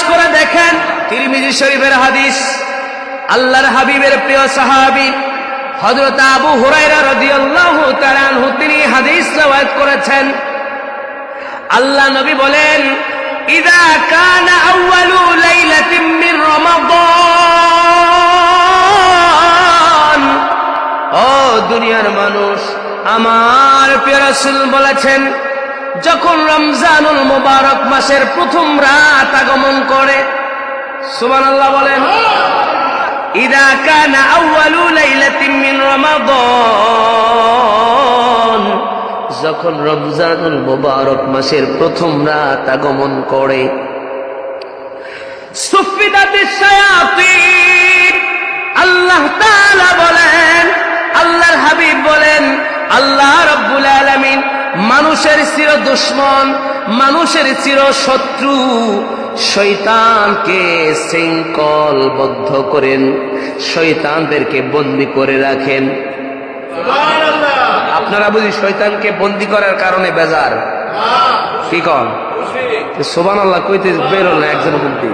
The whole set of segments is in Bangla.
করে দেখেন, তিরমিজি শরীফের হাদিস, আল্লাহর হাবিবের প্রিয় সাহাবী হযরত আবু হুরায়রা রাদিয়াল্লাহু তাআলা আনহু তিনি হাদিস রওয়ায়াত করেছেন। আল্লাহ নবী বলেন, ইযা কানা আউয়ালু লাইলাতিন মিন রমাদান, ও দুনিয়ার মানুষ, আমার প্রিয় রাসূল বলেছেন, যখন রমজানুল মুবারক মাসের প্রথম রাত আগমন করে, সুবহানাল্লাহ বলেন, ইযা কানা আউয়ালু লাইলাতিন মিন রমাদান, যখন রমজানুল মুবারক মাসের প্রথম রাত আগমন করে, সুফিদাতিশ শায়াতিন, আল্লাহ তাআলা বলেন, আল্লাহর হাবিব বলেন, আল্লাহ রাব্বুল আলামিন মানুষের চির দুশমন, মানুষের চির শত্রু শয়তানকে শৃঙ্খলবদ্ধ করেন, শয়তানদেরকে বন্দী করে রাখেন। আপনারা বুঝি শয়তানকে বন্দী করার কারণে বেজার? কি কন? সুবহানাল্লাহ কইতে বেরো না একজন বন্দী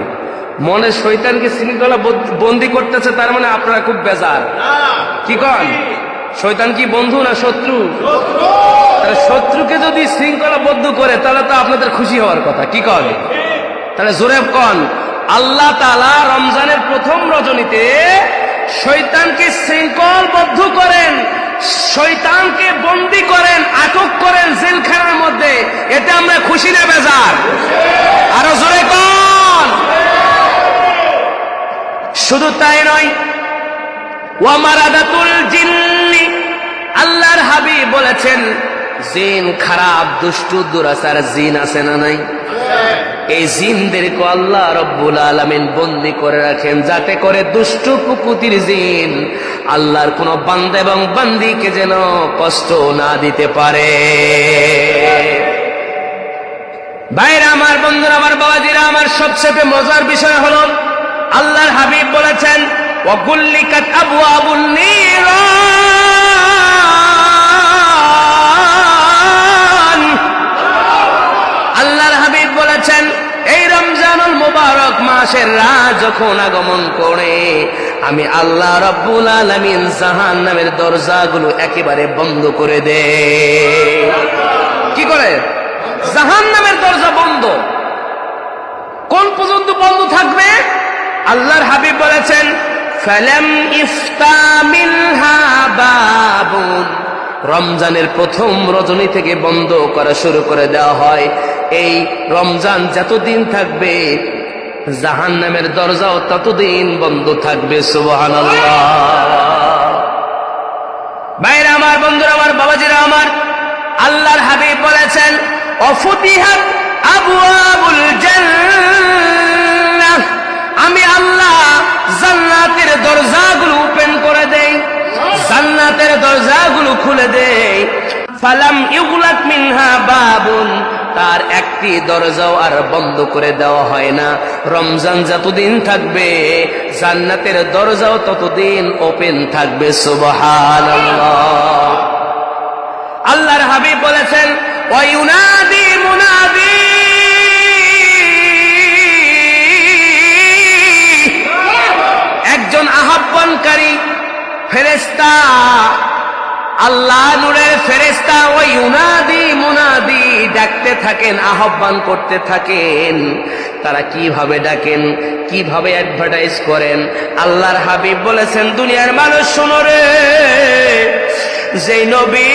মনে শয়তানকে শৃঙ্খলা বন্দী করতেছে, তার মানে আপনারা খুব বেজার। কি কন? শয়তান কি বন্ধু না শত্রু? শত্রুকে যদি শৃঙ্খলাবদ্ধ করে তাহলে তো আপনাদের খুশি হওয়ার কথা। কি কন? তাহলে জোরে কন, আল্লাহ তাআলা রমজানের প্রথম রজনীতে শয়তানকে শৃঙ্খলবদ্ধ করেন, শয়তানকে বন্দী করেন, আটক করেন জেলখানার মধ্যে। এতে আমরা খুশি না বেজার? আরো জোরে কন। শুধু তাই নয়, ওয়া মারাদাতুল জিন্নি, আল্লাহর হাবিব বলেছেন, জিন খারাপ দুষ্টু দুরাচার জিন আছে না নাই? এই জিনদেরকে আল্লাহ রব্বুল আলামিন বন্দী করে রাখেন, যাতে করে দুষ্ট কুকুতির জিন আল্লাহর কোন বান্দা এবং বান্দীকে যেন কষ্ট না দিতে পারে। ভাইরা আমার, বন্ধুরা আমার, বাবাজিরা আমার, সবচেয়ে মজার বিষয় হলো আল্লাহর হাবিব বলেছেন, ওয়া গুল্লিকাত আবওয়াবুন নিরান, আল্লাহর হাবিব বলেছেন, এই রমজানুল মুবারক মাসের রাত যখন আগমন করে, আমি আল্লাহ রাব্বুল আলামিন জাহান্নামের দরজাগুলো একেবারে বন্ধ করে দেই। কি করে? জাহান্নামের দরজা বন্ধ। কোন পর্যন্ত বন্ধ থাকবে? আল্লাহর হাবিব বলেছেন, ফালাম ইফতা মিনহা বাবুন, রমজানের প্রথম রজনী থেকে বন্ধ করা শুরু করে দেওয়া হয়। এই রমজান যতদিন থাকবে জাহান্নামের দরজাও ততদিন বন্ধ থাকবে। সুবহানাল্লাহ। ভাইরা আমার, বন্ধুরা আমার, বাবাজিরা আমার, আল্লাহর হাবিব বলেছেন, অফুতিহাত আবওয়াবুল জান্নাহ, আমি আল্লাহ জান্নাতের দরজাগুলো ওপেন করে দেই, জান্নাতের দরজাগুলো খুলে দেই। ফালাম ইউগলাক মিনহা বাবুন, তার একটি দরজাও আর বন্ধ করে দেওয়া হয় না। রমজান যতদিন থাকবে জান্নাতের দরজাও ততদিন ওপেন থাকবে। সুবহানাল্লাহ। আল্লাহর হাবিব বলেছেন, ওয়া ইউনাদি মুনাদি, একজন আহ্বানকারী ফেরেশতা, আল্লাহ নূরের ফেরেশতা, ওয়া ইউনাদি মুনাদি, ডাকতে থাকেন, আহ্বান করতে থাকেন। তারা কিভাবে ডাকেন, কিভাবে অ্যাডভার্টাইজ করেন? আল্লাহর হাবিব বলেছেন, দুনিয়ার মানুষ শোনো রে, যেই নবী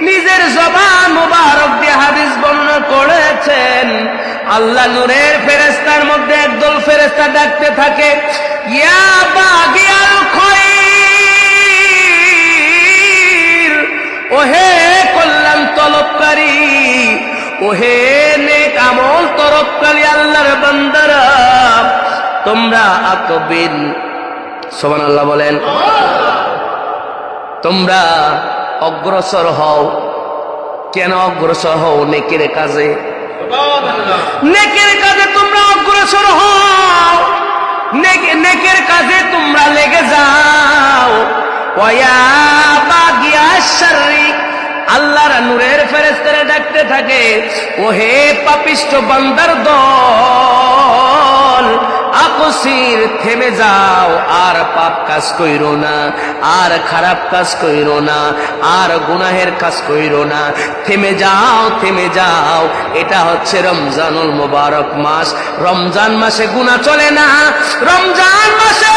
নিজের জবান মুবারক দিয়ে হাদিস বর্ণনা করেছেন, আল্লাহ নূরের ফেরেশতার মধ্যে একদল ফেরেশতা ডাকতে থাকে, ইয়া বাগিয়াল খায়র, ওহে কল্যাণ তলবকারী, ওহে নেক আমল তলবকারী আল্লাহর বান্দারা, তোমরা আকবিল, সুবহানাল্লাহ বলেন, তোমরা অগ্রসর হও। কেন অগ্রসর হও? নেকের কাজে। নেকের কাজে তোমরা অগ্রসর হও, নেকের কাজে তোমরা লেগে যাও। ওয়া বাগিয়াশ শাররি, আল্লাহর নূরের ফেরেশতারা ডাকতে বলতে থাকে, ও হে পাপিষ্ঠ বান্দার দল, আকসির, থেমে যাও, আর পাপ কাজ কইরো না, আর খারাপ কাজ কইরো না, আর গুনাহের কাজ কইরো না, থেমে যাও, থেমে যাও। এটা হচ্ছে রমজানুল মুবারক মাস। রমজান মাসে গুনাহ চলে না, রমজান মাসে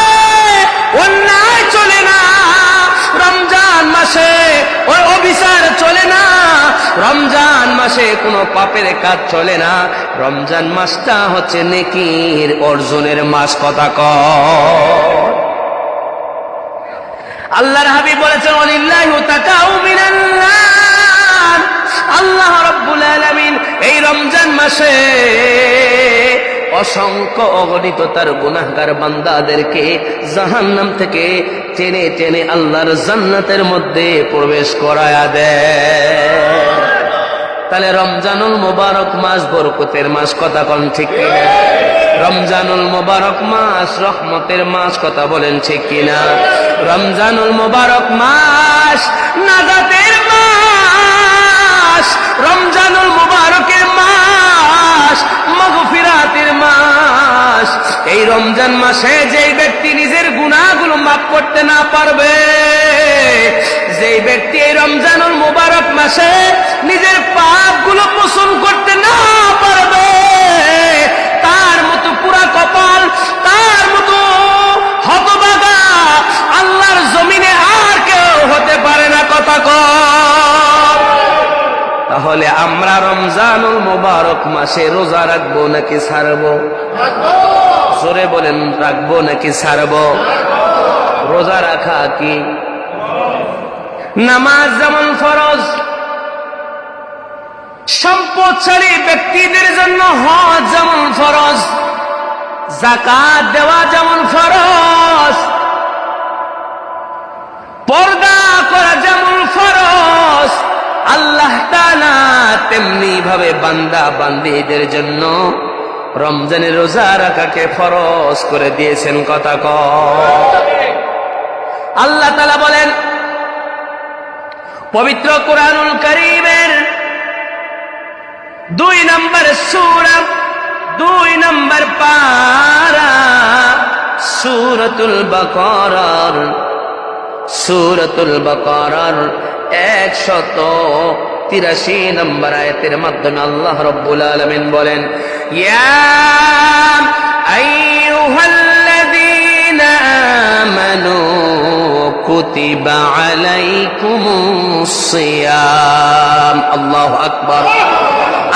অন্যায় চলে না, রমজান মাসে ওই অবিচার চলে না, রমজান মাসে কোনো পাপের কাজ চলে না। রমজান মাসটা হচ্ছে নেকির অর্জনের মাস। কথা কর। আল্লাহর হাবিব বলেছেন, ওয়ালিল্লাহি তাকাউ মিনান্নার, আল্লাহ রাব্বুল আলামিন এই রমজান মাসে অসংখ্য অগণিত তার গুনাহগার বান্দাদেরকে জাহান্নাম থেকে টেনে টেনে আল্লাহর জান্নাতের মধ্যে প্রবেশ করায়া দেয়। তাহলে রমজানুল মুবারক মাস বরকতের মাস। কথা কোন ঠিক কিনা? রমজানুল মুবারক মাস রহমতের মাস। কথা বলেন ঠিক কিনা? রমজানুল মুবারক মাস নাজাতের মাস, রমজানুল মুবারকের মাস মাগফিরাতের মাস। এই রমজান মাসে যেই ব্যক্তি নিজের গুনাহগুলো মাফ করতে না পারবে, যেই ব্যক্তি এই রমজানুল মুবারক মাসে নিজের পাপগুলো মোচন করতে না পারবে, তার মতো পুরা কপাল, তার মতো হতভাগা আল্লাহর জমিনে আর কেউ হতে পারে না। কথা কর। তাহলে আমরা রমজানুল মুবারক মাসে রোজা রাখবো নাকি ছাড়বো? জোরে বলেন, রাখবো নাকি ছাড়বো? রোজা রাখা কি? নামাজ যেমন ফরজ, সম্পদশালী ব্যক্তিদের জন্য হজ যেমন ফরজ, যাকাত দেওয়া যেমন ফরজ, পর্দা করা যেমন ফরজ, আল্লাহ তাআলা তেমনি ভাবে বান্দা বান্দীদের জন্য রমজানের রোজা রাখাকে ফরজ করে দিয়েছেন। কথা কর। আল্লাহ তাআলা বলেন পবিত্র কুরআনুল কারীমের 2 নম্বর সূরা, 2 নম্বর পারা, সূরাতুল বাকারার 183 নম্বর আয়াতের মাধ্যমে আল্লাহ রাব্বুল আলামিন বলেন, ইয়া আইয়ুহাল্লাযীনা আমানু কুতিবা আলাইকুমুস সিয়াম। আল্লাহু আকবার।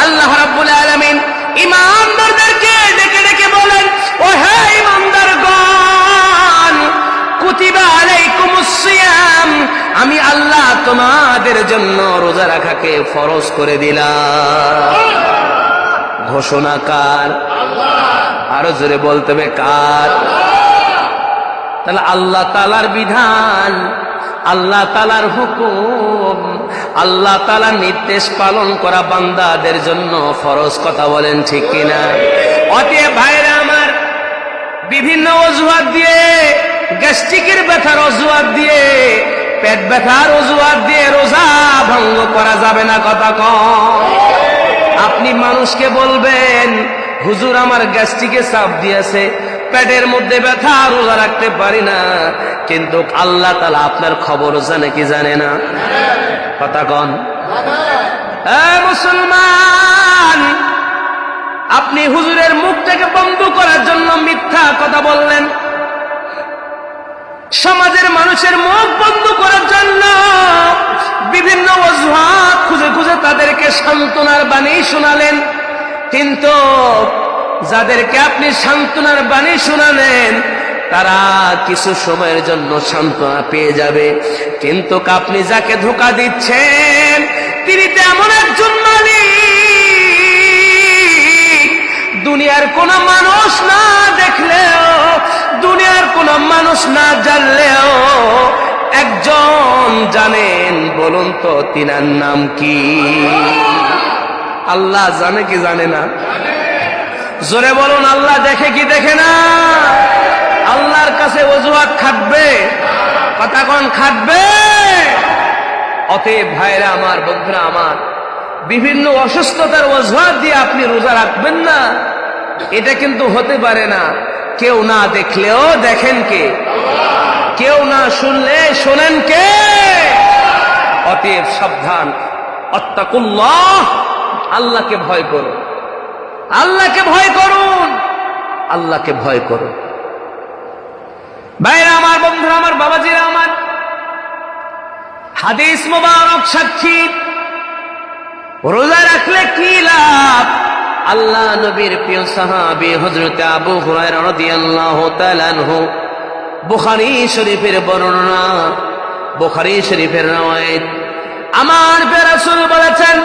আল্লাহ রাব্বুল আলামিন ঈমানদারদেরকে ডেকে ডেকে বলেন, ও হে ঈমানদারগণ, কুতিবা আলাইকুমুস সিয়াম, আমি আল্লাহ তোমাদের জন্য রোজা রাখাকে ফরজ করে দিলাম। ঘোষণা কার? আরো জোরে বলতে হবে, কার? তাহলে আল্লাহ তাআলার বিধান, আল্লাহ তাআলার হুকুম, আল্লাহ তাআলার নির্দেশ পালন করা বান্দাদের জন্য ফরজ। কথা বলেন ঠিক কিনা? অতএব ভাইরা আমার, বিভিন্ন অজুহাত দিয়ে, গ্যাস্ট্রিকের ব্যথার অজুহাত দিয়ে, পেট ব্যথার অজুহাত দিয়ে রোজা ভঙ্গ করা যাবে না। কথা কম। আপনি মানুষকে বলবেন, হুজুর আমার গ্যাস্ট্রিকে চাপ দিয়েছে, পেটের মধ্যে ব্যথা, রোজা রাখতে পারি না, কিন্তু আল্লাহ তাআলা আপনার খবর জানে কি জানে না? কথা কন। মুসলমান, আপনি হুজুরের মুখটাকে বন্ধ করার জন্য মিথ্যা কথা বললেন, সমাজের মানুষের মুখ বন্ধ করার জন্য বিভিন্ন অজুহাত খুঁজে খুঁজে তাদেরকে সান্ত্বনার বাণী শোনালেন, কিন্তু যাদেরকে আপনি সান্ত্বনার বাণী শোনালেন তারা কিছু সময়ের জন্য সান্ত্বনা পেয়ে যাবে, কিন্তু আপনি যাকে ধোঁকা দিচ্ছেন তিনি তেমন একজন মালিক, দুনিয়ার কোন মানুষ না দেখলেও, দুনিয়ার কোন মানুষ না জানলেও একজন জানেন। বলুন তো তিনার নাম কি? আল্লাহ জানে কি জানে না? জোরে বলুন, আল্লাহ দেখে কি দেখে না? আল্লাহর কাছে অজুহাত খাটবে? কথা কোন খাটবে? অতএব ভাইরা আমার, বন্ধুরা আমার, বিভিন্ন অসুস্থতার অজুহাত দিয়ে আপনি রোজা রাখবেন না, এটা কিন্তু হতে পারে না। কেউ না দেখলেও দেখেন কে? কেউ না শুনলে শোনেন কে? অতএব সাবধান, আত্তাকুল্লাহ, আল্লাহকে ভয় করুন, আল্লাহকে ভয় করুন, আল্লাহকে ভয় করুন। ভাইরা আমার, বন্ধুরা আমার, বাবাজিরা আমার, হাদিস মুবারক সাক্ষী, রোজা রাখলে কি লাভ? আল্লাহ নবীর প্রিয় সাহাবী হযরত আবু হুরায়রা রাদিয়াল্লাহু তাআলা আনহু, বুখারী শরীফের বর্ণনা, বুখারী শরীফের রওয়ায়াত, আমার প্রিয় রাসূল বলেছেন,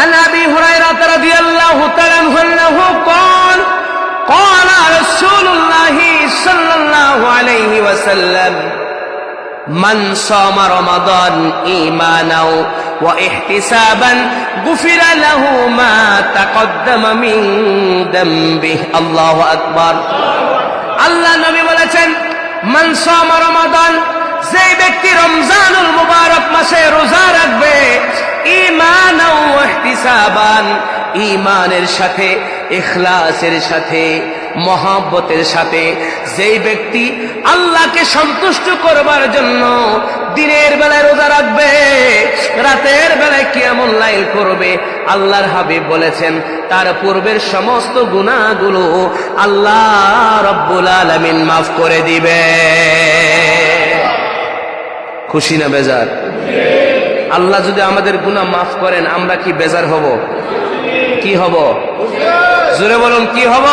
আন আবি হুরায়রা রাদিয়াল্লাহু তাআলা আনহু قال قال رسول الله صلى الله عليه وسلم من صام رمضان إيمانا واحتسابا غفر له ما تقدم من ذنبه الله أكبر। আল্লাহ নবী বলেছেন, মান সামা রমাদান, যে ব্যক্তি রমজানুল মুবারক মাসে রোজা রাখবে, ঈমানাও ওয়া ইহতিসাবান, ঈমানের সাথে, ইখলাসের সাথে, মহব্বতের সাথে, যেই ব্যক্তি আল্লাহকে সন্তুষ্ট করবার জন্য দিনের বেলায় রোজা রাখবে, রাতের বেলায় কিয়ামুল লাইল করবে, আল্লাহর হাবিব বলেছেন তার পূর্বের সমস্ত গুনাহগুলো আল্লাহ রাব্বুল আলামিন মাফ করে দিবে। খুশি না বেজার? আল্লাহ যদি আমাদের গুনাহ মাফ করেন, আমরা কি বেজার হব? কি হব? জোরে বলুন, কি হব?